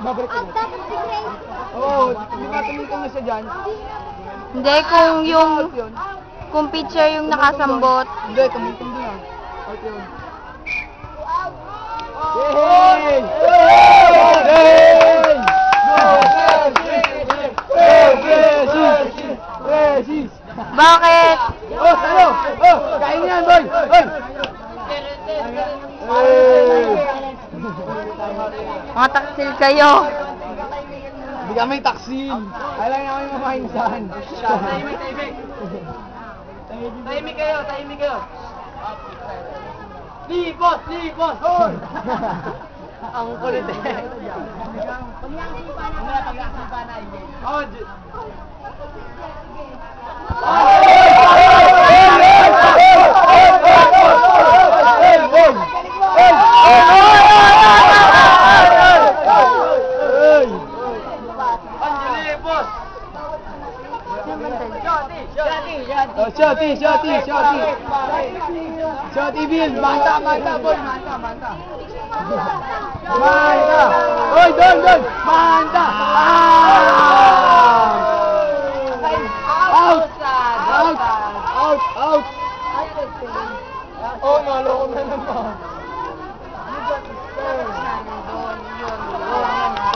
Babalik ko. Dapat si Grace. Oo, di ba tumingin na siya dyan? Hindi, kung pitcher yung nakasambot. Hindi, tumingin din ah. Out yun. Yay! Yay! Precis! Bakit? Oh, sa'yo! Oh, kain yan, boy! Boy! Mga taksil kayo. Hindi kami taksil. Alam namin mamahinsan. Tahimik kayo, tahimik kayo. Lipos, lipos! Hoy! Ang kulit eh. Oh, Shoti Bill, manta, boy, manta. Manta! Oy, don! Manta!